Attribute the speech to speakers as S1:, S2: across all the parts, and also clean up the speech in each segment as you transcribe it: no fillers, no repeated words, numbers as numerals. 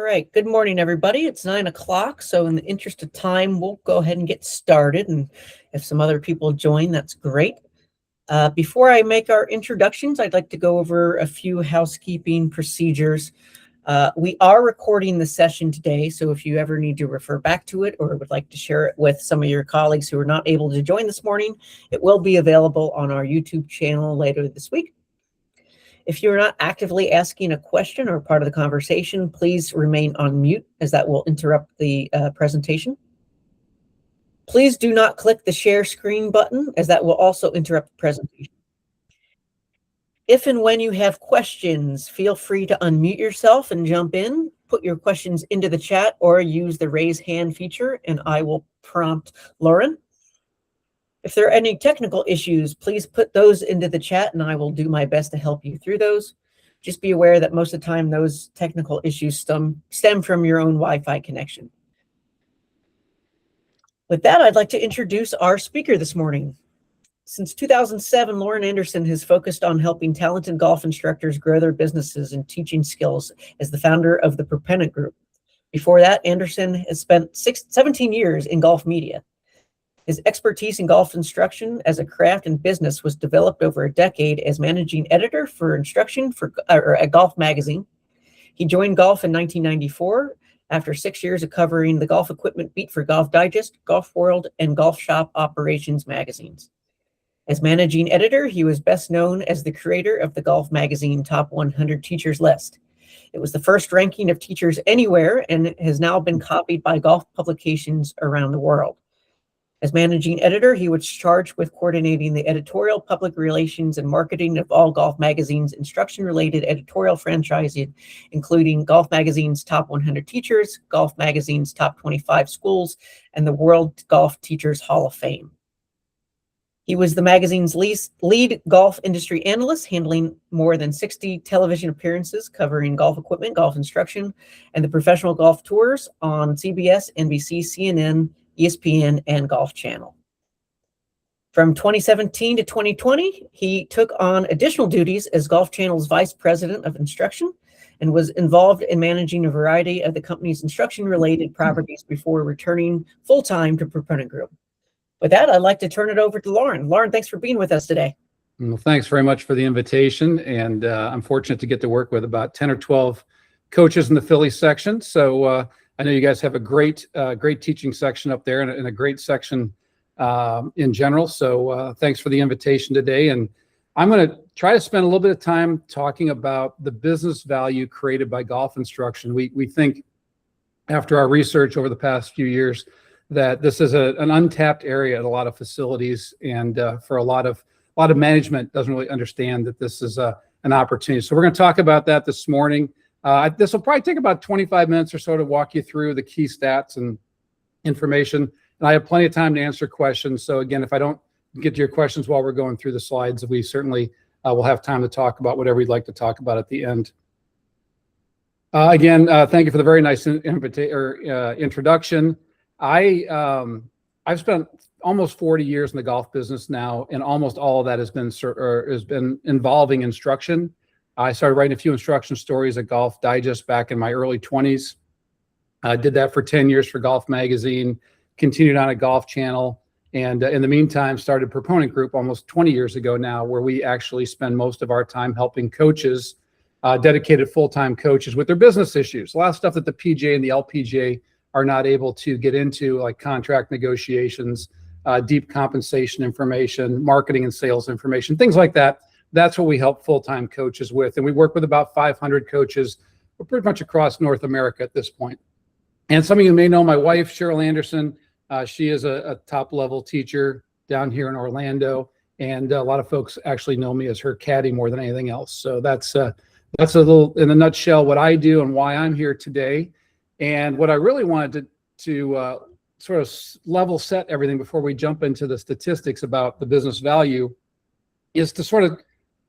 S1: right. Good morning, everybody. It's 9 o'clock. So in the interest of time, we'll go ahead and get started. And if some other people join, that's great. Before I make our introductions, I'd like to go over a few housekeeping procedures. We are recording the session today, so if you ever need to refer back to it or would like to share it with some of your colleagues who are not able to join this morning, it will be available on our YouTube channel later this week. If you're not actively asking a question or part of the conversation, please remain on mute, as that will interrupt the presentation. Please do not click the share screen button, as that will also interrupt the presentation. If and when you have questions, feel free to unmute yourself and jump in, put your questions into the chat, or use the raise hand feature, and I will prompt Lauren. If there are any technical issues, please put those into the chat and I will do my best to help you through those. Just be aware that most of the time those technical issues stem from your own Wi-Fi connection. With that, I'd like to introduce our speaker this morning. Since 2007, Lauren Anderson has focused on helping talented golf instructors grow their businesses and teaching skills as the founder of the Proponent Group. Before that, Anderson has spent 17 years in golf media. His expertise in golf instruction as a craft and business was developed over a decade as managing editor for instruction for a golf magazine. He joined golf in 1994 after 6 years of covering the golf equipment beat for Golf Digest, Golf World, and Golf Shop Operations magazines. As managing editor, he was best known as the creator of the Golf Magazine Top 100 Teachers List. It was the first ranking of teachers anywhere and has now been copied by golf publications around the world. As managing editor, he was charged with coordinating the editorial, public relations, and marketing of all Golf Magazine's instruction-related editorial franchises, including Golf Magazine's Top 100 Teachers, Golf Magazine's Top 25 Schools, and the World Golf Teachers Hall of Fame. He was the magazine's lead golf industry analyst, handling more than 60 television appearances covering golf equipment, golf instruction, and the professional golf tours on CBS, NBC, CNN, ESPN, and Golf Channel. From 2017 to 2020, he took on additional duties as Golf Channel's vice president of instruction and was involved in managing a variety of the company's instruction-related properties before returning full-time to Proponent Group. With that, I'd like to turn it over to Lauren. Lauren, thanks for being with us today.
S2: Well, thanks very much for the invitation, and I'm fortunate to get to work with about 10 or 12 coaches in the Philly section. So I know you guys have a great teaching section up there and a great section in general. So thanks for the invitation today. And I'm going to try to spend a little bit of time talking about the business value created by golf instruction. We think, after our research over the past few years, that this is an untapped area at a lot of facilities, and for a lot of management doesn't really understand that this is an opportunity. So we're going to talk about that this morning. This will probably take about 25 minutes or so to walk you through the key stats and information. And I have plenty of time to answer questions. So again, if I don't get to your questions while we're going through the slides, we certainly will have time to talk about whatever you'd like to talk about at the end. Again, thank you for the very nice introduction. I've spent almost 40 years in the golf business now, and almost all of that has been involving instruction. I started writing a few instruction stories at Golf Digest back in my early 20s. I did that for 10 years for Golf Magazine, continued on at Golf Channel, and in the meantime started Proponent Group almost 20 years ago now, where we actually spend most of our time helping coaches, dedicated full-time coaches, with their business issues. A lot of stuff that the PGA and the LPGA are not able to get into, like contract negotiations, deep compensation information, marketing and sales information, things like that. That's what we help full-time coaches with. And we work with about 500 coaches pretty much across North America at this point. And some of you may know my wife, Cheryl Anderson. She is a top-level teacher down here in Orlando. And a lot of folks actually know me as her caddy more than anything else. So that's a little, in a nutshell, what I do and why I'm here today. And what I really wanted to sort of level set everything before we jump into the statistics about the business value is to sort of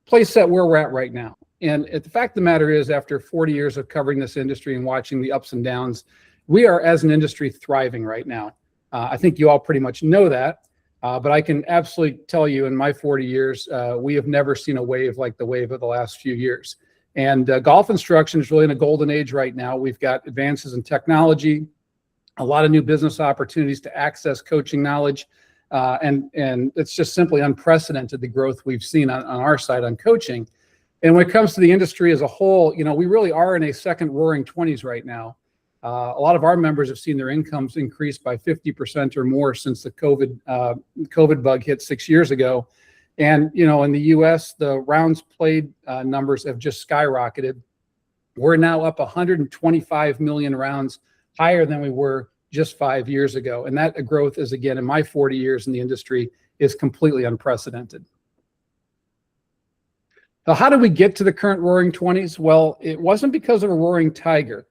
S2: place set where we're at right now. And the fact of the matter is, after 40 years of covering this industry and watching the ups and downs, we are, as an industry, thriving right now. I think you all pretty much know that, but I can absolutely tell you, in my 40 years, we have never seen a wave like the wave of the last few years. And golf instruction is really in a golden age right now. We've got advances in technology, a lot of new business opportunities to access coaching knowledge. And it's just simply unprecedented, the growth we've seen on our side on coaching. And when it comes to the industry as a whole, we really are in a second roaring 20s right now. A lot of our members have seen their incomes increase by 50% or more since the COVID bug hit 6 years ago. And, in the US, the rounds played numbers have just skyrocketed. We're now up 125 million rounds higher than we were just 5 years ago. And that growth is, again, in my 40 years in the industry, is completely unprecedented. Now, how did we get to the current roaring 20s? Well, it wasn't because of a roaring Tiger.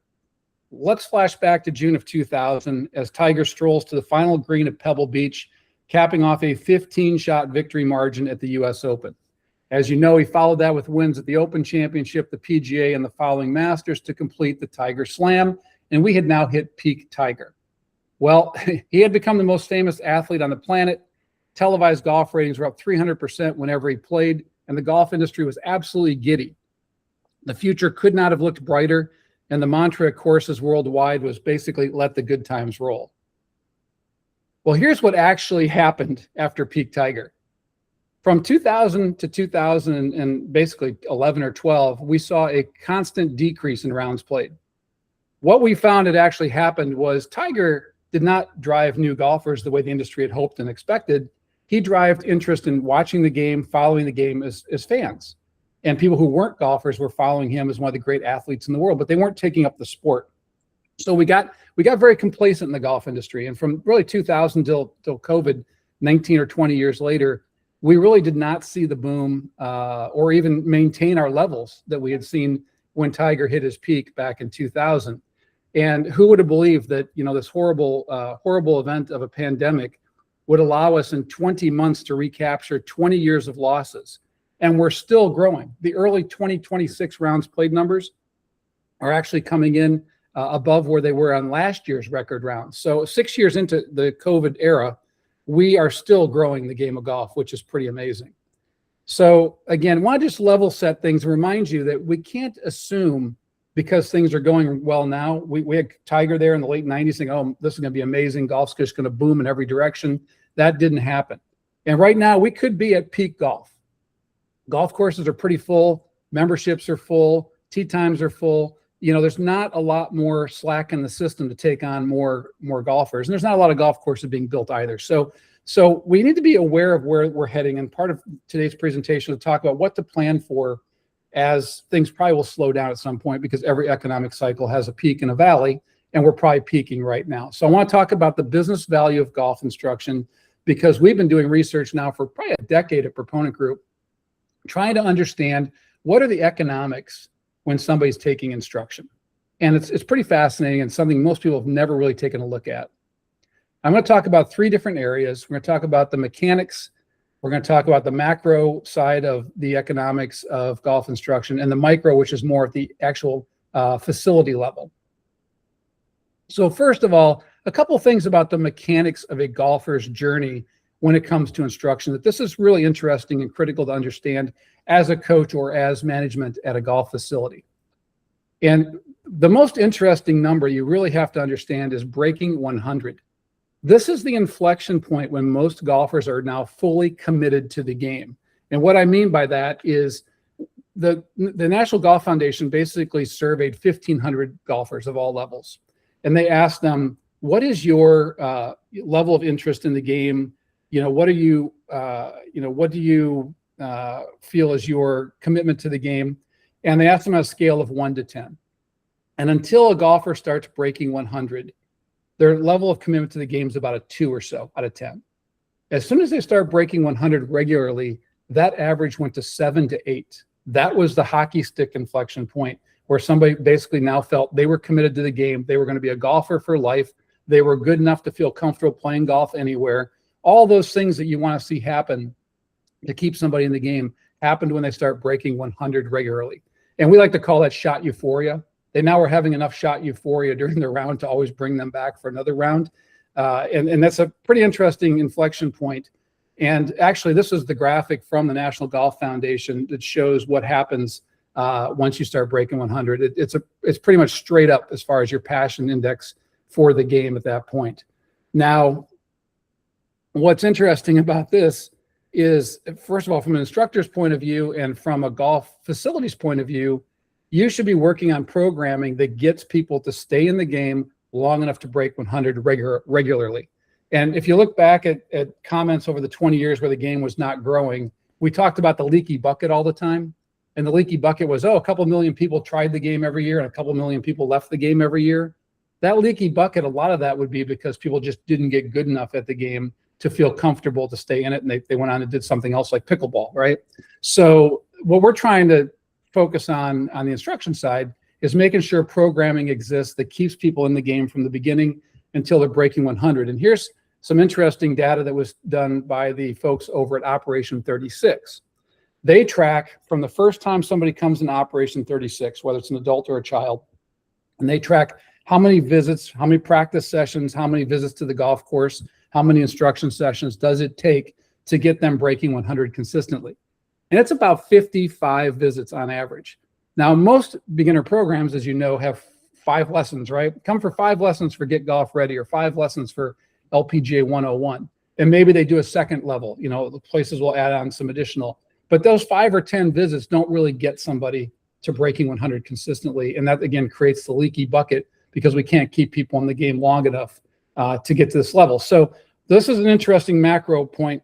S2: Let's flash back to June of 2000 as Tiger strolls to the final green at Pebble Beach, capping off a 15-shot victory margin at the US Open. As you know, he followed that with wins at the Open Championship, the PGA, and the following Masters to complete the Tiger Slam, and we had now hit peak Tiger. Well, he had become the most famous athlete on the planet. Televised golf ratings were up 300% whenever he played, and the golf industry was absolutely giddy. The future could not have looked brighter, and the mantra at courses worldwide was basically let the good times roll. Well, here's what actually happened after peak Tiger. From 2000 to 2000 and basically 11 or 12, we saw a constant decrease in rounds played. What we found had actually happened was Tiger did not drive new golfers the way the industry had hoped and expected. He drove interest in watching the game, following the game as fans. And people who weren't golfers were following him as one of the great athletes in the world, but they weren't taking up the sport. So we got very complacent in the golf industry. And from really 2000 till COVID, 19 or 20 years later, we really did not see the boom or even maintain our levels that we had seen when Tiger hit his peak back in 2000. And who would have believed that, this horrible event of a pandemic would allow us in 20 months to recapture 20 years of losses. And we're still growing. The early 2026 rounds played numbers are actually coming in above where they were on last year's record rounds. So 6 years into the COVID era, we are still growing the game of golf, which is pretty amazing. So again, want to just level set things and remind you that we can't assume because things are going well now. We had Tiger there in the late 90s saying, oh, this is going to be amazing. Golf's just going to boom in every direction. That didn't happen. And right now we could be at peak golf. Golf courses are pretty full. Memberships are full. Tee times are full. There's not a lot more slack in the system to take on more golfers. And there's not a lot of golf courses being built either. So we need to be aware of where we're heading. And part of today's presentation is to talk about what to plan for as things probably will slow down at some point, because every economic cycle has a peak and a valley, and we're probably peaking right now. So I want to talk about the business value of golf instruction, because we've been doing research now for probably a decade at Proponent Group, trying to understand what are the economics when somebody's taking instruction. And it's pretty fascinating and something most people have never really taken a look at. I'm going to talk about three different areas. We're going to talk about the mechanics. We're going to talk about the macro side of the economics of golf instruction, and the micro, which is more at the actual facility level. So first of all, a couple things about the mechanics of a golfer's journey when it comes to instruction, that this is really interesting and critical to understand as a coach or as management at a golf facility. And the most interesting number you really have to understand is breaking 100. This is the inflection point when most golfers are now fully committed to the game. And what I mean by that is the National Golf Foundation basically surveyed 1,500 golfers of all levels. And they asked them, what is your level of interest in the game? What do you feel is your commitment to the game? And they asked them on a scale of 1 to 10. And until a golfer starts breaking 100, their level of commitment to the game is about a 2 or so out of 10. As soon as they start breaking 100 regularly, that average went to 7 to 8. That was the hockey stick inflection point where somebody basically now felt they were committed to the game. They were going to be a golfer for life. They were good enough to feel comfortable playing golf anywhere. All those things that you want to see happen to keep somebody in the game happened when they start breaking 100 regularly. And we like to call that shot euphoria. They now are having enough shot euphoria during the round to always bring them back for another round. And that's a pretty interesting inflection point. And actually, this is the graphic from the National Golf Foundation that shows what happens once you start breaking 100. It's pretty much straight up as far as your passion index for the game at that point. Now, what's interesting about this is, first of all, from an instructor's point of view and from a golf facility's point of view, you should be working on programming that gets people to stay in the game long enough to break 100 regularly. And if you look back at comments over the 20 years where the game was not growing, we talked about the leaky bucket all the time. And the leaky bucket was, a couple million people tried the game every year and a couple million people left the game every year. That leaky bucket, a lot of that would be because people just didn't get good enough at the game to feel comfortable to stay in it. And they went on and did something else like pickleball, right? So what we're trying to focus on the instruction side is making sure programming exists that keeps people in the game from the beginning until they're breaking 100. And here's some interesting data that was done by the folks over at Operation 36. They track from the first time somebody comes in Operation 36, whether it's an adult or a child, and they track how many visits, how many practice sessions, how many visits to the golf course, how many instruction sessions does it take to get them breaking 100 consistently. And it's about 55 visits on average. Now, most beginner programs, as you know, have 5 lessons, right? Come for 5 lessons for Get Golf Ready or 5 lessons for LPGA 101. And maybe they do a second level, the places will add on some additional. But those 5 or 10 visits don't really get somebody to breaking 100 consistently. And that, again, creates the leaky bucket because we can't keep people in the game long enough to get to this level. So this is an interesting macro point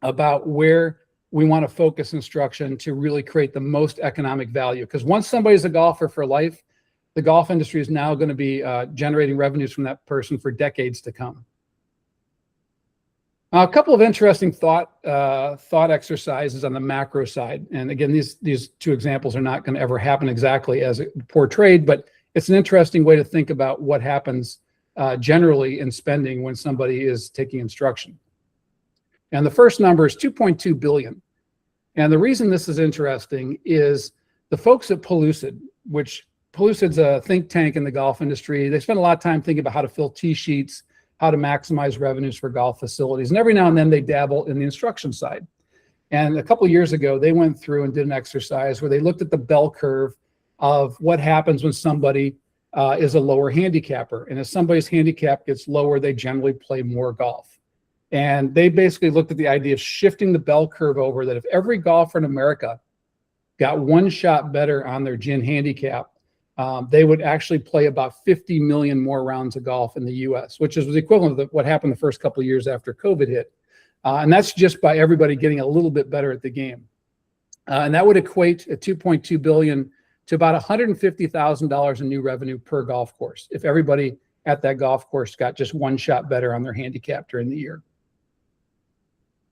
S2: about where we want to focus instruction to really create the most economic value. Because once somebody's a golfer for life, the golf industry is now going to be generating revenues from that person for decades to come. A couple of interesting thought exercises on the macro side. And again, these 2 examples are not going to ever happen exactly as portrayed, but it's an interesting way to think about what happens generally in spending when somebody is taking instruction. And the first number is 2.2 billion. And the reason this is interesting is the folks at Pellucid, which Pellucid's a think tank in the golf industry. They spend a lot of time thinking about how to fill tee sheets, how to maximize revenues for golf facilities. And every now and then they dabble in the instruction side. And a couple of years ago, they went through and did an exercise where they looked at the bell curve of what happens when somebody is a lower handicapper. And as somebody's handicap gets lower, they generally play more golf. And they basically looked at the idea of shifting the bell curve over, that if every golfer in America got 1 shot better on their GHIN handicap, they would actually play about 50 million more rounds of golf in the US, which is the equivalent of what happened the first couple of years after COVID hit. And that's just by everybody getting a little bit better at the game. And that would equate at 2.2 billion to about $150,000 in new revenue per golf course if everybody at that golf course got just 1 shot better on their handicap during the year.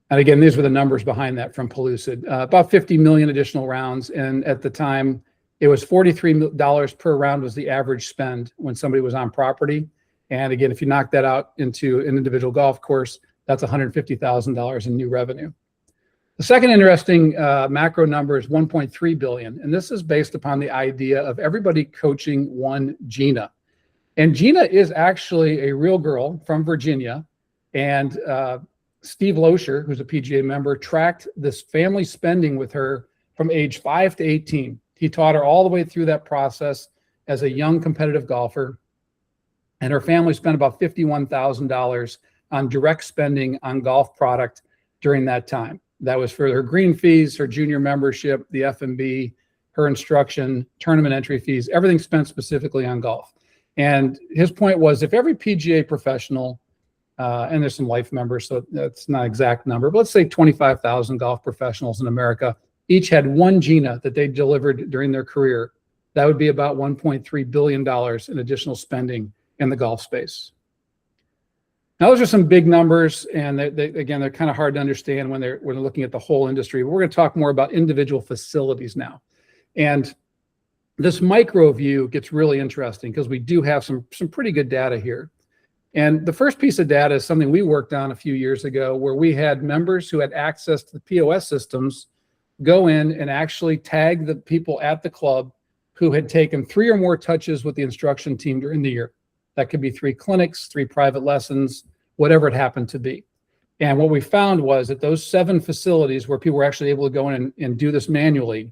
S2: And again, these were the numbers behind that from Pellucid. About 50 million additional rounds. And at the time, it was $43 per round was the average spend when somebody was on property. And again, if you knock that out into an individual golf course, that's $150,000 in new revenue. The second interesting macro number is 1.3 billion. And this is based upon the idea of everybody coaching one Gina. And Gina is actually a real girl from Virginia. And Steve Loescher, who's a PGA member, tracked this family spending with her from age 5 to 18. He taught her all the way through that process as a young competitive golfer. And her family spent about $51,000 on direct spending on golf product during that time. That was for her green fees, her junior membership, the F&B, her instruction, tournament entry fees, everything spent specifically on golf. And his point was, if every PGA professional, and there's some life members, so that's not an exact number, but let's say 25,000 golf professionals in America each had 1 Gina that they delivered during their career, that would be about $1.3 billion in additional spending in the golf space. Now, those are some big numbers, and again, they're kind of hard to understand when they're looking at the whole industry. But we're going to talk more about individual facilities now. And this micro view gets really interesting because we do have some pretty good data here. And the first piece of data is something we worked on a few years ago, where we had members who had access to the POS systems go in and actually tag the people at the club who had taken 3 or more touches with the instruction team during the year. That could be 3 clinics, 3 private lessons, whatever it happened to be. And what we found was that those 7 facilities where people were actually able to go in and do this manually,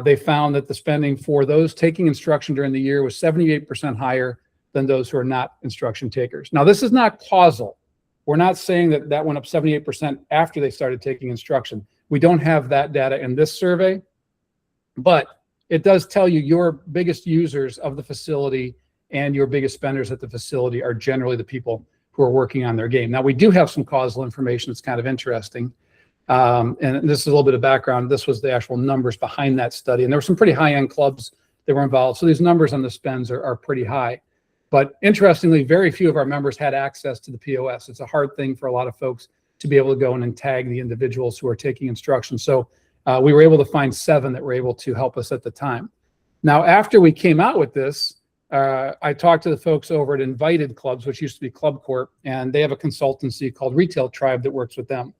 S2: they found that the spending for those taking instruction during the year was 78% higher than those who are not instruction takers. Now, this is not causal. We're not saying that that went up 78% after they started taking instruction. We don't have that data in this survey, but it does tell you your biggest users of the facility and your biggest spenders at the facility are generally the people who are working on their game. Now, we do have some causal information that's kind of interesting. And this is a little bit of background. This was the actual numbers behind that study. And there were some pretty high-end clubs that were involved. So these numbers on the spends are pretty high. But interestingly, very few of our members had access to the POS. It's a hard thing for a lot of folks to be able to go in and tag the individuals who are taking instruction. So we were able to find 7 that were able to help us at the time. Now, after we came out with this, I talked to the folks over at Invited Clubs, which used to be Club Corp, and they have a consultancy called Retail Tribe that works with them.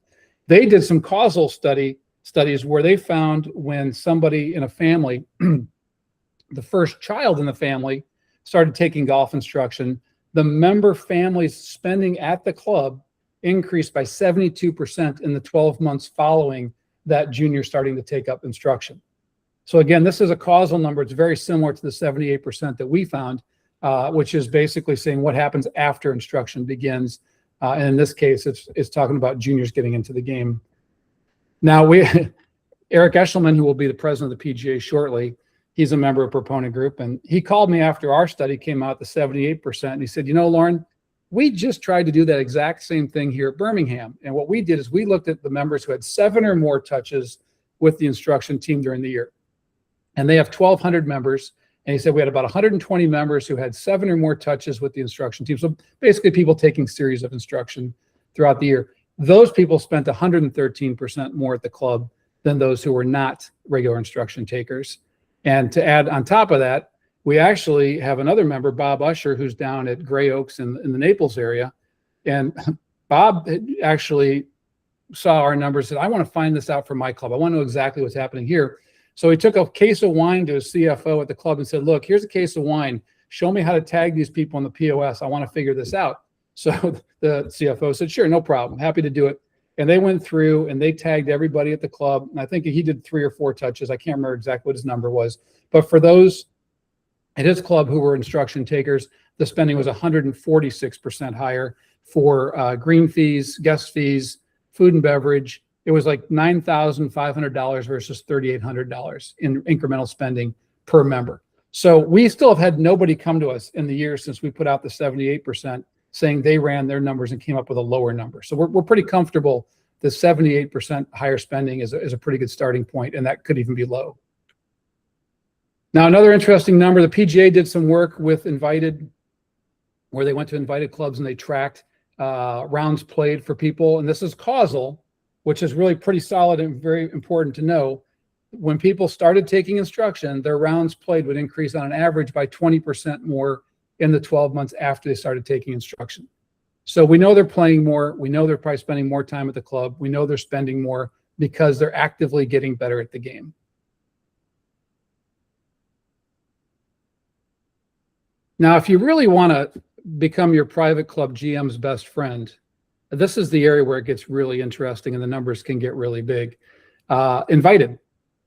S2: They did some causal studies where they found when somebody in a family, the first child in the family, started taking golf instruction, the member family's spending at the club increased by 72% in the 12 months following that junior starting to take up instruction. So again, this is a causal number. It's very similar to the 78% that we found, which is basically saying what happens after instruction begins. And in this case, it's talking about juniors getting into the game. Now, Eric Eshelman, who will be the president of the PGA shortly, he's a member of Proponent Group, and he called me after our study came out, the 78%, and he said, you know, Lauren, we just tried to do that exact same thing here at Birmingham. And what we did is we looked at the members who had 7 or more touches with the instruction team during the year. And they have 1,200 members. And he said we had about 120 members who had 7 or more touches with the instruction team. So basically people taking series of instruction throughout the year. Those people spent 113% more at the club than those who were not regular instruction takers. And to add on top of that, we actually have another member, Bob Usher, who's down at Gray Oaks in the Naples area. And Bob actually saw our numbers and said, I want to find this out for my club. I want to know exactly what's happening here. So he took a case of wine to his CFO at the club and said, look, here's a case of wine. Show me how to tag these people on the POS. I want to figure this out. So the CFO said, sure, no problem. Happy to do it. And they went through and they tagged everybody at the club. And I think he did 3 or 4 touches. I can't remember exactly what his number was. But for those at his club who were instruction takers, the spending was 146% higher for green fees, guest fees, food and beverage. It was like $9,500 versus $3,800 in incremental spending per member. So we still have had nobody come to us in the year since we put out the 78% saying they ran their numbers and came up with a lower number. So we're pretty comfortable that 78% higher spending is a pretty good starting point, and that could even be low. Now, another interesting number, the PGA did some work with Invited, where they went to Invited clubs and they tracked rounds played for people. And this is causal, which is really pretty solid and very important to know. When people started taking instruction, their rounds played would increase on an average by 20% more in the 12 months after they started taking instruction. So we know they're playing more. We know they're probably spending more time at the club. We know they're spending more because they're actively getting better at the game. Now, if you really want to become your private club GM's best friend, this is the area where it gets really interesting and the numbers can get really big. Invited,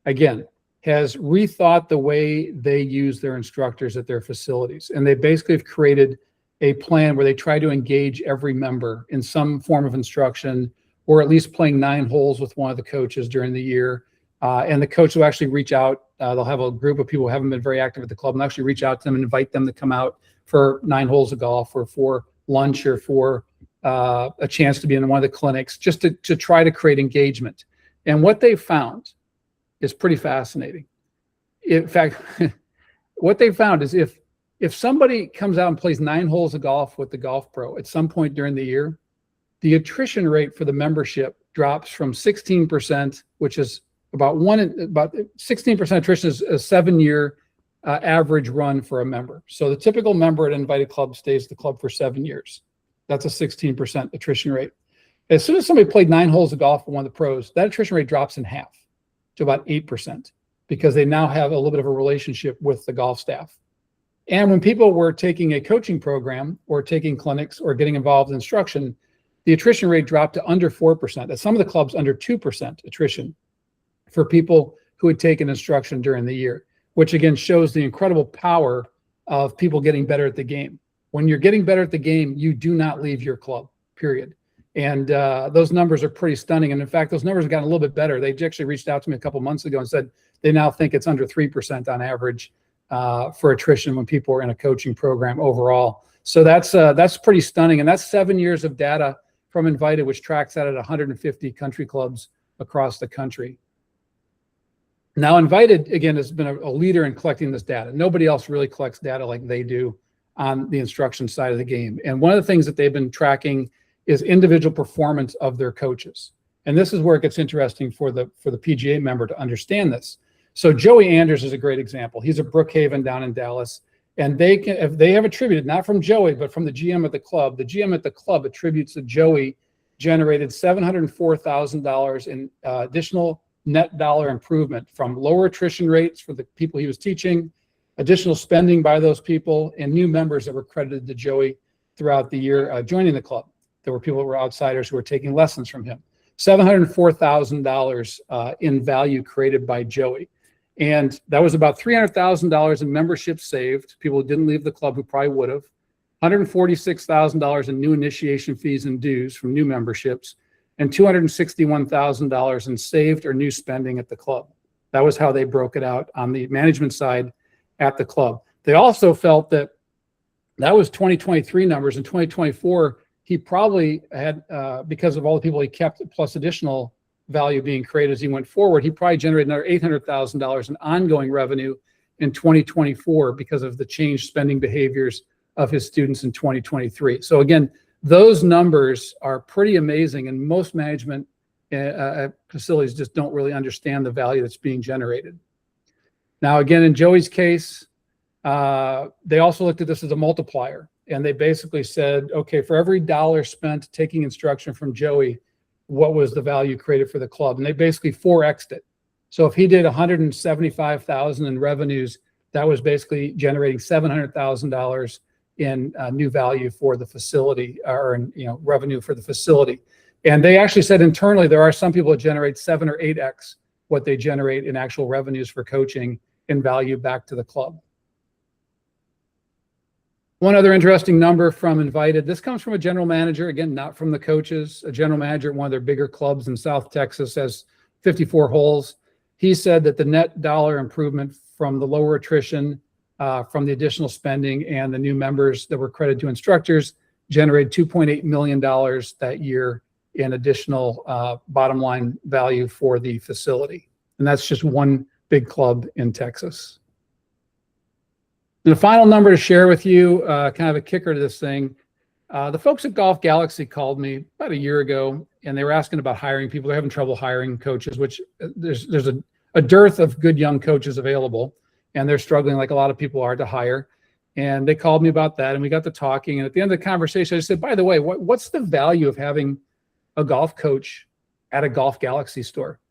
S2: again, has rethought the way they use their instructors at their facilities. And they basically have created a plan where they try to engage every member in some form of instruction, or at least playing 9 holes with one of the coaches during the year. And the coach will actually reach out. They'll have a group of people who haven't been very active at the club and actually reach out to them and invite them to come out for 9 holes of golf or for lunch or for a chance to be in one of the clinics, just to try to create engagement. And what they found is pretty fascinating. In fact, what they found is if somebody comes out and plays 9 holes of golf with the golf pro at some point during the year, the attrition rate for the membership drops from 16%, which is about 16% attrition is a 7-year average run for a member. So the typical member at an Invited club stays at the club for 7 years. That's a 16% attrition rate. As soon as somebody played 9 holes of golf with one of the pros, that attrition rate drops in half to about 8% because they now have a little bit of a relationship with the golf staff. And when people were taking a coaching program or taking clinics or getting involved in instruction, the attrition rate dropped to under 4%. At some of the clubs, under 2% attrition for people who had taken instruction during the year, which again shows the incredible power of people getting better at the game. When you're getting better at the game, you do not leave your club, period. And those numbers are pretty stunning. And in fact, those numbers have gotten a little bit better. They actually reached out to me a couple months ago and said they now think it's under 3% on average for attrition when people are in a coaching program overall. So that's pretty stunning. And that's 7 years of data from Invited, which tracks that at 150 country clubs across the country. Now, Invited, again, has been a leader in collecting this data. Nobody else really collects data like they do on the instruction side of the game. And one of the things that they've been tracking is individual performance of their coaches. And this is where it gets interesting for the PGA member to understand this. So Joey Anders is a great example. He's a Brookhaven down in Dallas. And they have attributed, not from Joey, but from the GM at the club. The GM at the club attributes that Joey generated $704,000 in additional net dollar improvement from lower attrition rates for the people he was teaching, additional spending by those people, and new members that were credited to Joey throughout the year joining the club. There were people that were outsiders who were taking lessons from him. $704,000 in value created by Joey. And that was about $300,000 in membership saved, people who didn't leave the club who probably would have, $146,000 in new initiation fees and dues from new memberships, and $261,000 in saved or new spending at the club. That was how they broke it out on the management side at the club. They also felt that was 2023 numbers. In 2024, he probably had, because of all the people he kept, plus additional value being created as he went forward, he probably generated another $800,000 in ongoing revenue in 2024 because of the changed spending behaviors of his students in 2023. So again, those numbers are pretty amazing, and most management facilities just don't really understand the value that's being generated. Now, again, in Joey's case, they also looked at this as a multiplier, and they basically said, okay, for every dollar spent taking instruction from Joey, what was the value created for the club? And they basically 4x'd it. So if he did $175,000 in revenues, that was basically generating $700,000 in new value for the facility, or in, revenue for the facility. And they actually said internally there are some people that generate 7 or 8x what they generate in actual revenues for coaching in value back to the club. One other interesting number from Invited. This comes from a general manager, again, not from the coaches. A general manager at one of their bigger clubs in South Texas has 54 holes. He said that the net dollar improvement from the lower attrition, from the additional spending, and the new members that were credited to instructors generated $2.8 million that year in additional bottom line value for the facility. And that's just one big club in Texas. And the final number to share with you, kind of a kicker to this thing, the folks at Golf Galaxy called me about a year ago, and they were asking about hiring people. They're having trouble hiring coaches, which there's a dearth of good young coaches available, and they're struggling like a lot of people are to hire. And they called me about that, and we got to talking. And at the end of the conversation, I said, by the way, what's the value of having a golf coach at a Golf Galaxy store?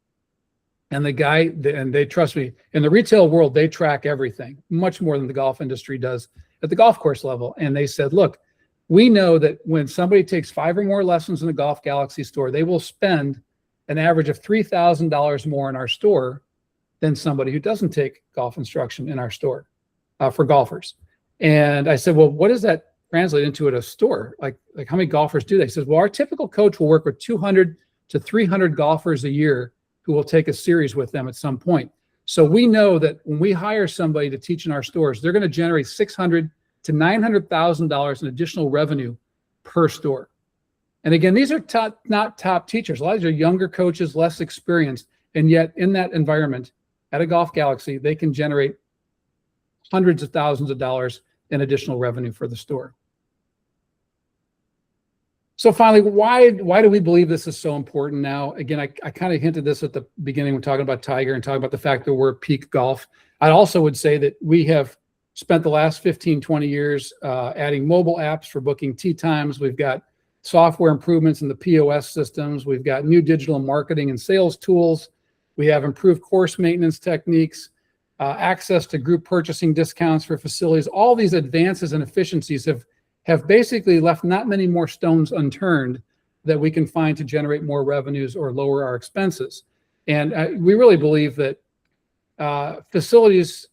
S2: And the guy, and they trust me, in the retail world, they track everything much more than the golf industry does at the golf course level. And they said, look, we know that when somebody takes 5 or more lessons in the Golf Galaxy store, they will spend an average of $3,000 more in our store than somebody who doesn't take golf instruction in our store for golfers. And I said, well, what does that translate into at a store? Like how many golfers do they? He says, well, our typical coach will work with 200 to 300 golfers a year who will take a series with them at some point. So we know that when we hire somebody to teach in our stores, they're going to generate $600,000 to $900,000 in additional revenue per store. And again, these are not top teachers. A lot of these are younger coaches, less experienced, and yet in that environment at a Golf Galaxy, they can generate hundreds of thousands of dollars in additional revenue for the store. So finally, why do we believe this is so important now? Again, I kind of hinted this at the beginning when talking about Tiger and talking about the fact that we're at peak golf. I also would say that we have spent the last 15, 20 years adding mobile apps for booking tee times. We've got software improvements in the POS systems. We've got new digital marketing and sales tools. We have improved course maintenance techniques, access to group purchasing discounts for facilities. All these advances and efficiencies have basically left not many more stones unturned that we can find to generate more revenues or lower our expenses. And we really believe that facilities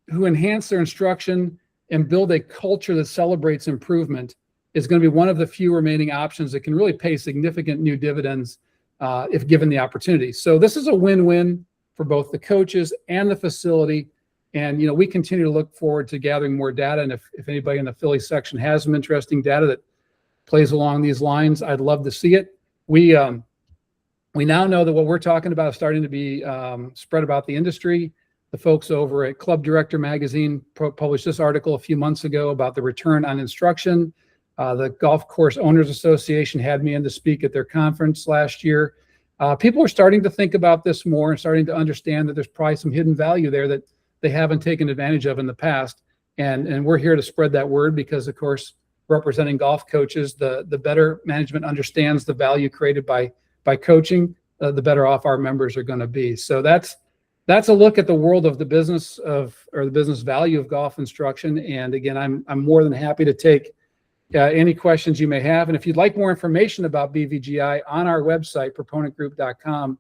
S2: who enhance their instruction and build a culture that celebrates improvement is going to be one of the few remaining options that can really pay significant new dividends if given the opportunity. So this is a win-win for both the coaches and the facility. And, we continue to look forward to gathering more data. And if anybody in the Philly section has some interesting data that plays along these lines, I'd love to see it. We now know that what we're talking about is starting to be spread about the industry. The folks over at Club Director Magazine published this article a few months ago about the return on instruction. The Golf Course Owners Association had me in to speak at their conference last year. People are starting to think about this more and starting to understand that there's probably some hidden value there that they haven't taken advantage of in the past. And we're here to spread that word because, of course, representing golf coaches, the better management understands the value created by coaching, the better off our members are going to be. So that's a look at the world of the business or the business value of golf instruction. And again, I'm more than happy to take any questions you may have. And if you'd like more information about BVGI, on our website, proponentgroup.com,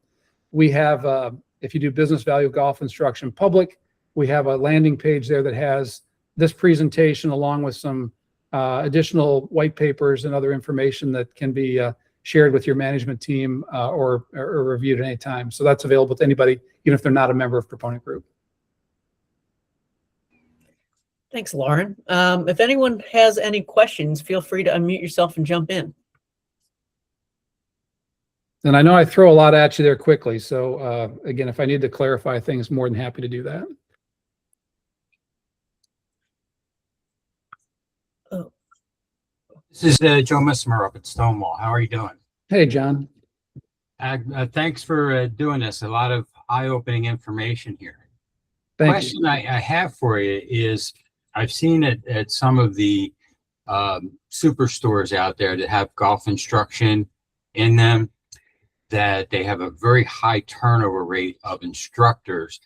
S2: we have, if you do business value of golf instruction public, we have a landing page there that has this presentation along with some additional white papers and other information that can be shared with your management team or reviewed at any time. So that's available to anybody, even if they're not a member of Proponent Group.
S1: Thanks, Lauren. If anyone has any questions, feel free to unmute yourself and jump in.
S2: And I know I throw a lot at you there quickly. So again, if I need to clarify things, more than happy to do that.
S3: This is Joe Messimer up at Stonewall. How are you doing?
S2: Hey, John.
S3: Thanks for doing this. A lot of eye-opening information here.
S2: Thank you.
S3: Question I have for you is, I've seen it at some of the superstores out there that have golf instruction in them, that they have a very high turnover rate of instructors.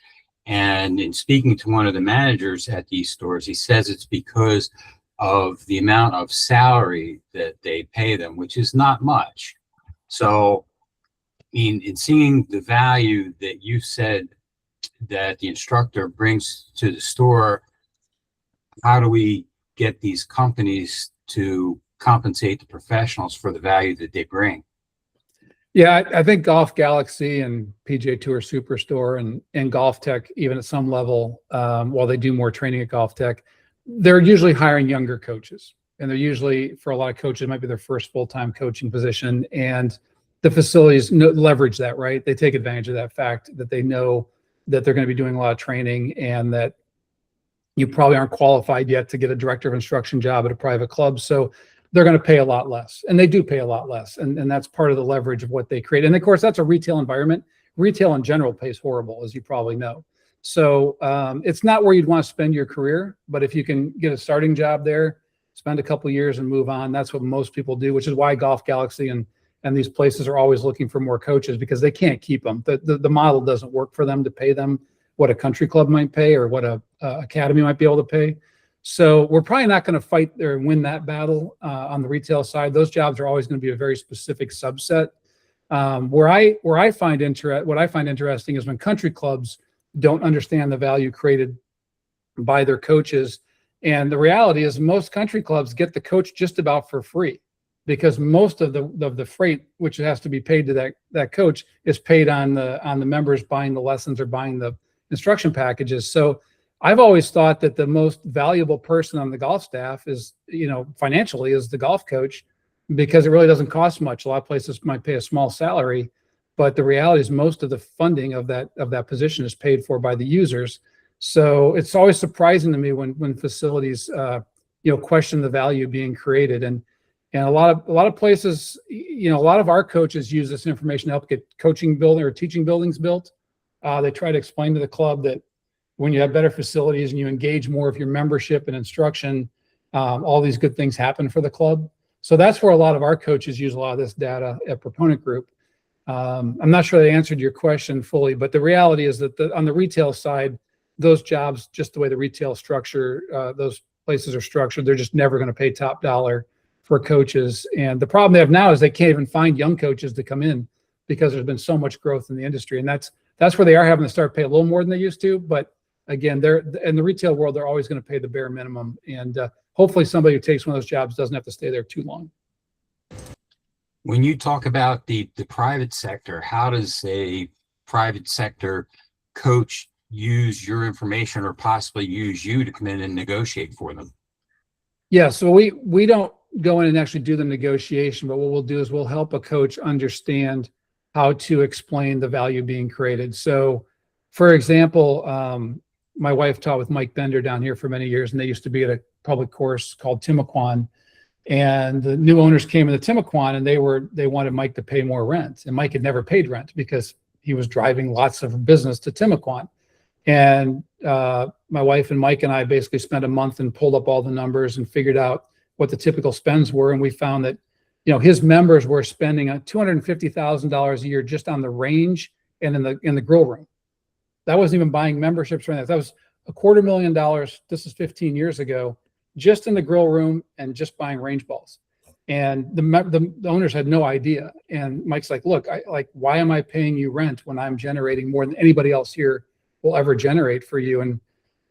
S3: And in speaking to one of the managers at these stores, he says it's because of the amount of salary that they pay them, which is not much. So, in seeing the value that you said that the instructor brings to the store, how do we get these companies to compensate the professionals for the value that they bring?
S2: Yeah, I think Golf Galaxy and PGA Tour Superstore and Golf Tech, even at some level, while they do more training at Golf Tech, they're usually hiring younger coaches. And they're usually, for a lot of coaches, it might be their first full-time coaching position. And the facilities leverage that, right? They take advantage of that fact that they know that they're going to be doing a lot of training and that you probably aren't qualified yet to get a director of instruction job at a private club. So they're going to pay a lot less, and they do pay a lot less. And that's part of the leverage of what they create. And of course, that's a retail environment. Retail in general pays horrible, as you probably know. So it's not where you'd want to spend your career, but if you can get a starting job there, spend a couple of years and move on, that's what most people do, which is why Golf Galaxy and these places are always looking for more coaches, because they can't keep them. The model doesn't work for them to pay them what a country club might pay or what a academy might be able to pay. So we're probably not going to fight there and win that battle on the retail side. Those jobs are always going to be a very specific subset. What I find interesting is when country clubs don't understand the value created by their coaches. And the reality is most country clubs get the coach just about for free, because most of the freight, which has to be paid to that coach, is paid on the members buying the lessons or buying the instruction packages. So I've always thought that the most valuable person on the golf staff is, financially, is the golf coach, because it really doesn't cost much. A lot of places might pay a small salary, but the reality is most of the funding of that position is paid for by the users. So it's always surprising to me when facilities, question the value being created. And a lot of places, a lot of our coaches use this information to help get coaching building or teaching buildings built. They try to explain to the club that when you have better facilities and you engage more of your membership and instruction, all these good things happen for the club. So that's where a lot of our coaches use a lot of this data at Proponent Group. I'm not sure I answered your question fully, but the reality is that on the retail side, those jobs, just the way the retail structure, those places are structured, they're just never going to pay top dollar for coaches. And the problem they have now is they can't even find young coaches to come in, because there's been so much growth in the industry. And that's that's where they are having to start pay a little more than they used to. But again, they're in the retail world, they're always going to pay the bare minimum. And hopefully somebody who takes one of those jobs doesn't have to stay there too long.
S3: When you talk about the private sector, how does a private sector coach use your information or possibly use you to come in and negotiate for them?
S2: Yeah, so we don't go in and actually do the negotiation, but what we'll do is we'll help a coach understand how to explain the value being created. So for example, my wife taught with Mike Bender down here for many years, and they used to be at a public course called Timaquan. And the new owners came into Timaquan, and they wanted Mike to pay more rent. And Mike had never paid rent because he was driving lots of business to Timaquan. And my wife and Mike and I basically spent a month and pulled up all the numbers and figured out what the typical spends were. And we found that, his members were spending $250,000 a year just on the range and in the grill room. That wasn't even buying memberships or anything. That was $250,000. This is 15 years ago, just in the grill room and just buying range balls. And the owners had no idea. And Mike's like, look, why am I paying you rent when I'm generating more than anybody else here will ever generate for you?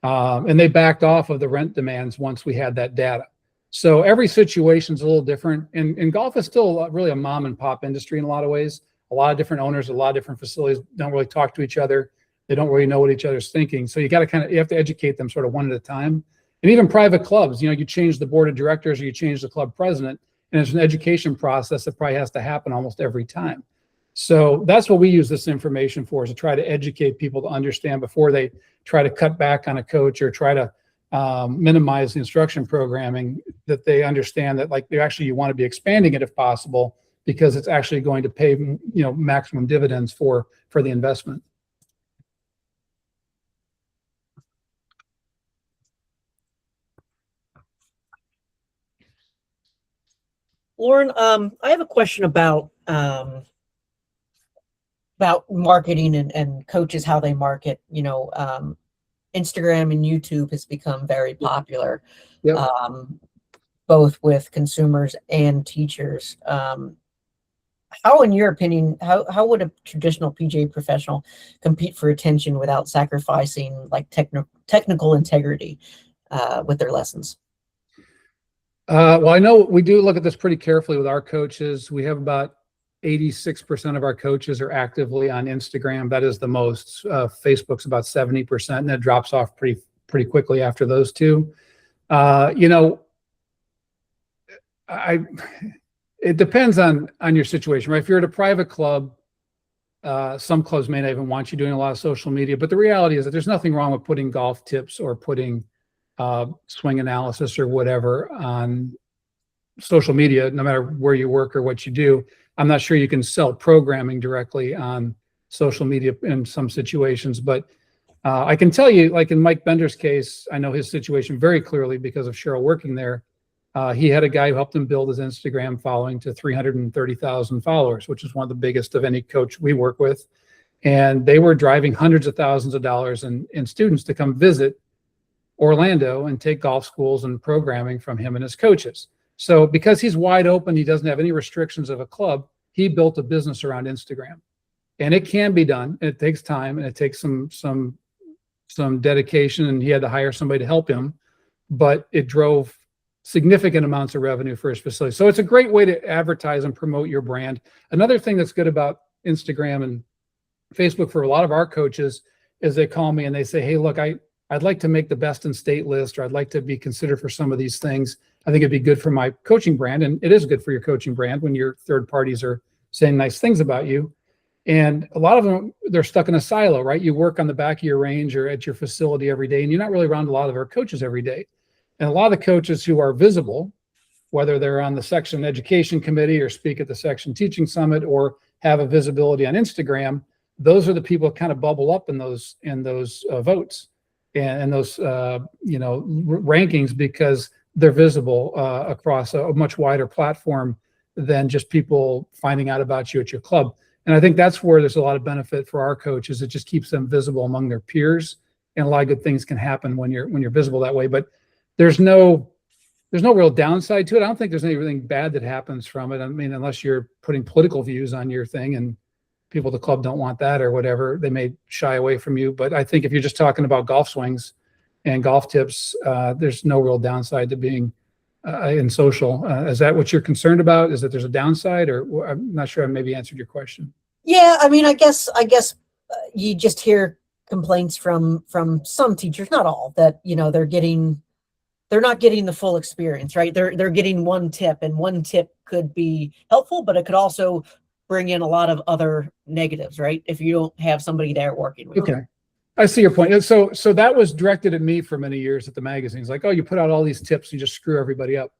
S2: And they backed off of the rent demands once we had that data. So every situation's a little different. And golf is still really a mom and pop industry in a lot of ways. A lot of different owners, a lot of different facilities don't really talk to each other. They don't really know what each other's thinking. So you have to educate them sort of one at a time. And even private clubs, you change the board of directors or you change the club president, and it's an education process that probably has to happen almost every time. So that's what we use this information for, is to try to educate people to understand before they try to cut back on a coach or try to minimize the instruction programming, that they understand that you want to be expanding it if possible, because it's actually going to pay, maximum dividends for the investment.
S1: Lauren, I have a question about marketing and coaches, how they market. Instagram and YouTube has become very popular,
S2: Yep.
S1: Both with consumers and teachers. How, in your opinion, how would a traditional PGA professional compete for attention without sacrificing technical integrity with their lessons?
S2: Well, I know we do look at this pretty carefully with our coaches. We have about 86% of our coaches are actively on Instagram. That is the most. Facebook's about 70%, and that drops off pretty quickly after those two. It depends on your situation, right? If you're at a private club, some clubs may not even want you doing a lot of social media, but the reality is that there's nothing wrong with putting golf tips or putting swing analysis or whatever on social media, no matter where you work or what you do. I'm not sure you can sell programming directly on social media in some situations, but I can tell you, like in Mike Bender's case, I know his situation very clearly because of Cheryl working there. He had a guy who helped him build his Instagram following to 330,000 followers, which is one of the biggest of any coach we work with. And they were driving hundreds of thousands of dollars in students to come visit Orlando and take golf schools and programming from him and his coaches. So because he's wide open, he doesn't have any restrictions of a club, he built a business around Instagram. And it can be done. It takes time and it takes some dedication, and he had to hire somebody to help him, but it drove significant amounts of revenue for his facility. So it's a great way to advertise and promote your brand. Another thing that's good about Instagram and Facebook for a lot of our coaches is they call me and they say, hey, look, I'd like to make the best in state list, or I'd like to be considered for some of these things. I think it'd be good for my coaching brand. And it is good for your coaching brand when your third parties are saying nice things about you. And a lot of them, they're stuck in a silo, right? You work on the back of your range or at your facility every day, and you're not really around a lot of our coaches every day. And a lot of the coaches who are visible, whether they're on the section education committee or speak at the section teaching summit or have a visibility on Instagram, those are the people that kind of bubble up in those votes and those rankings, because they're visible across a much wider platform than just people finding out about you at your club. And I think that's where there's a lot of benefit for our coaches. It just keeps them visible among their peers, and a lot of good things can happen when you're visible that way. But there's no real downside to it. I don't think there's anything bad that happens from it. I mean, unless you're putting political views on your thing and people at the club don't want that or whatever, they may shy away from you. But I think if you're just talking about golf swings and golf tips, there's no real downside to being in social. Is that what you're concerned about? Is that there's a downside, or I'm not sure I maybe answered your question.
S1: Yeah, I mean, I guess you just hear complaints from some teachers, not all, that, you know, they're not getting the full experience, right? They're getting one tip, and one tip could be helpful, but it could also bring in a lot of other negatives, right? If you don't have somebody there working with them.
S2: Okay. I see your point. And so that was directed at me for many years at the magazines. Like, oh, you put out all these tips, you just screw everybody up.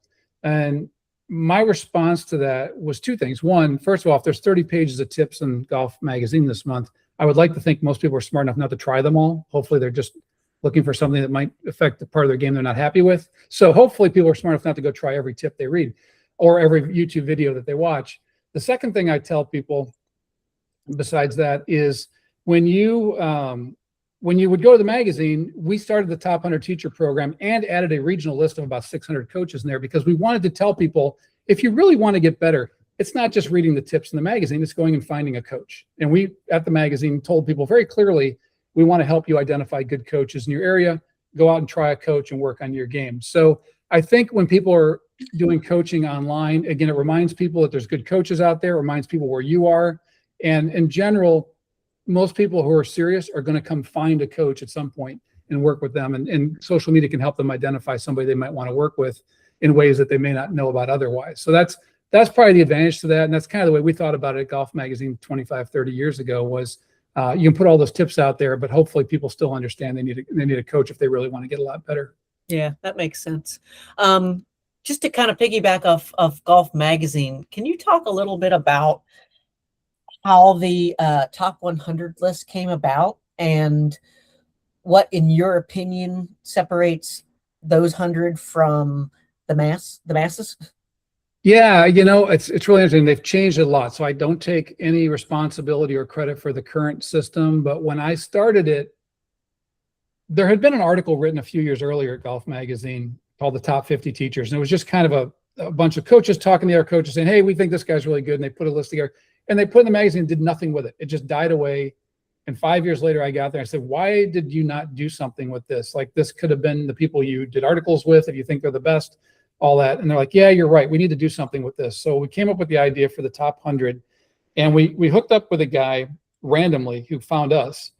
S2: And my response to that was two things. One, first of all, if there's 30 pages of tips in Golf Magazine this month, I would like to think most people are smart enough not to try them all. Hopefully they're just looking for something that might affect the part of their game they're not happy with. So hopefully people are smart enough not to go try every tip they read or every YouTube video that they watch. The second thing I tell people besides that is when you would go to the magazine, we started the Top 100 Teacher Program and added a regional list of about 600 coaches in there because we wanted to tell people, if you really want to get better, it's not just reading the tips in the magazine, it's going and finding a coach. And we, at the magazine, told people very clearly, we want to help you identify good coaches in your area, go out and try a coach and work on your game. So I think when people are doing coaching online, again, it reminds people that there's good coaches out there, reminds people where you are. And in general, most people who are serious are going to come find a coach at some point and work with them. And social media can help them identify somebody they might want to work with in ways that they may not know about otherwise. So that's probably the advantage to that. And that's kind of the way we thought about it at Golf Magazine 25, 30 years ago was you can put all those tips out there, but hopefully people still understand they need a coach if they really want to get a lot better.
S1: Yeah, that makes sense. Just to kind of piggyback off of Golf Magazine, can you talk a little bit about how the top 100 list came about and what, in your opinion, separates those 100 from the masses?
S2: Yeah, you know, it's really interesting. They've changed a lot. So I don't take any responsibility or credit for the current system. But when I started it, there had been an article written a few years earlier at Golf Magazine called The Top 50 Teachers. And it was just kind of a bunch of coaches talking to the other coaches saying, hey, we think this guy's really good. And they put a list together and they put it in the magazine and did nothing with it. It just died away. And 5 years later, I got there. I said, why did you not do something with this? Like, this could have been the people you did articles with if you think they're the best, all that. And they're like, yeah, you're right. We need to do something with this. So we came up with the idea for the top 100. And we hooked up with a guy randomly who found us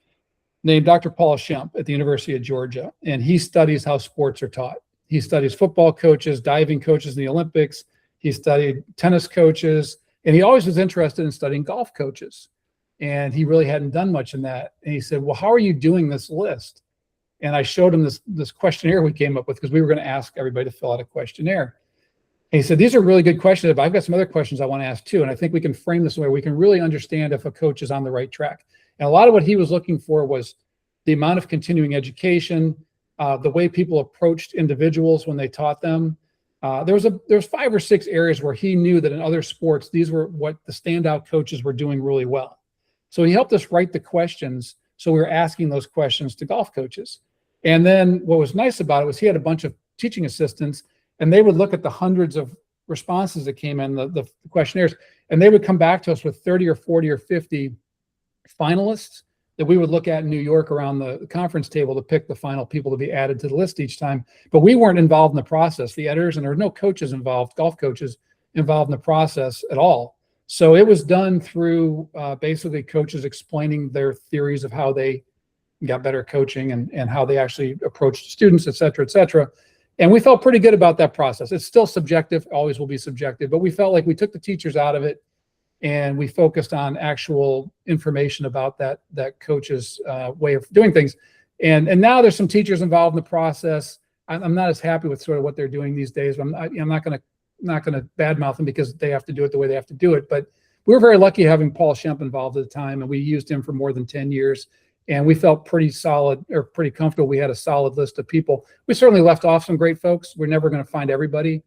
S2: named Dr. Paul Schempp at the University of Georgia. And he studies how sports are taught. He studies football coaches, diving coaches in the Olympics. He studied tennis coaches. And he always was interested in studying golf coaches. And he really hadn't done much in that. And he said, well, how are you doing this list? And I showed him this questionnaire we came up with because we were going to ask everybody to fill out a questionnaire. And he said, these are really good questions, but I've got some other questions I want to ask too. And I think we can frame this where we can really understand if a coach is on the right track. And a lot of what he was looking for was the amount of continuing education, the way people approached individuals when they taught them. There was 5 or 6 areas where he knew that in other sports, these were what the standout coaches were doing really well. So he helped us write the questions. So we were asking those questions to golf coaches. And then what was nice about it was he had a bunch of teaching assistants, and they would look at the hundreds of responses that came in, the questionnaires, and they would come back to us with 30 or 40 or 50 finalists that we would look at in New York around the conference table to pick the final people to be added to the list each time. But we weren't involved in the process, the editors, and there were no coaches involved, golf coaches involved in the process at all. So it was done through basically coaches explaining their theories of how they got better coaching and how they actually approached students, et cetera, et cetera. And we felt pretty good about that process. It's still subjective, always will be subjective, but we felt like we took the teachers out of it and we focused on actual information about that coach's way of doing things. And now there's some teachers involved in the process. I'm not as happy with sort of what they're doing these days. I'm not going to badmouth them because they have to do it the way they have to do it. But we were very lucky having Paul Schempp involved at the time, and we used him for more than 10 years. And we felt pretty solid or pretty comfortable. We had a solid list of people. We certainly left off some great folks. We're never going to find everybody,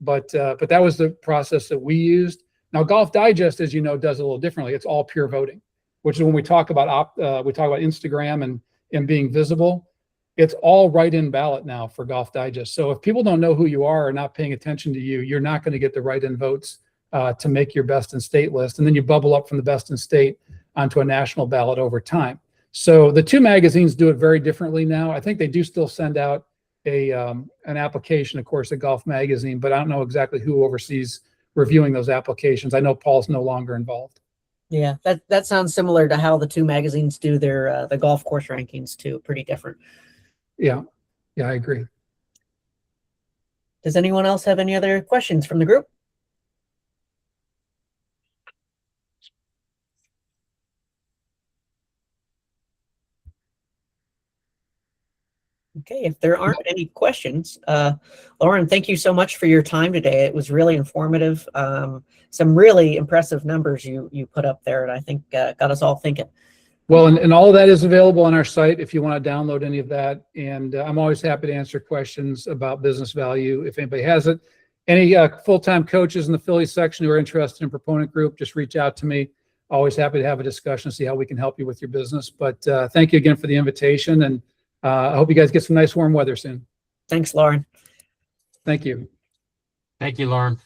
S2: but that was the process that we used. Now, Golf Digest, as you know, does it a little differently. It's all pure voting, which is when we talk about Instagram and being visible. It's all write-in ballot now for Golf Digest. So if people don't know who you are or not paying attention to you, you're not going to get the write-in votes to make your best in state list. And then you bubble up from the best in state onto a national ballot over time. So the two magazines do it very differently now. I think they do still send out an application, of course, at Golf Magazine, but I don't know exactly who oversees reviewing those applications. I know Paul's no longer involved.
S1: Yeah, that sounds similar to how the two magazines do their the golf course rankings too. Pretty different.
S2: Yeah, I agree.
S1: Does anyone else have any other questions from the group? Okay, if there aren't any questions, Lauren, thank you so much for your time today. It was really informative. Some really impressive numbers you put up there, and I think got us all thinking.
S2: Well, and all of that is available on our site if you want to download any of that. And I'm always happy to answer questions about business value if anybody has it. Any full-time coaches in the Phillies section who are interested in Proponent Group, just reach out to me. Always happy to have a discussion, see how we can help you with your business. But thank you again for the invitation, and I hope you guys get some nice warm weather soon.
S1: Thanks, Lauren.
S2: Thank you.
S3: Thank you, Lauren.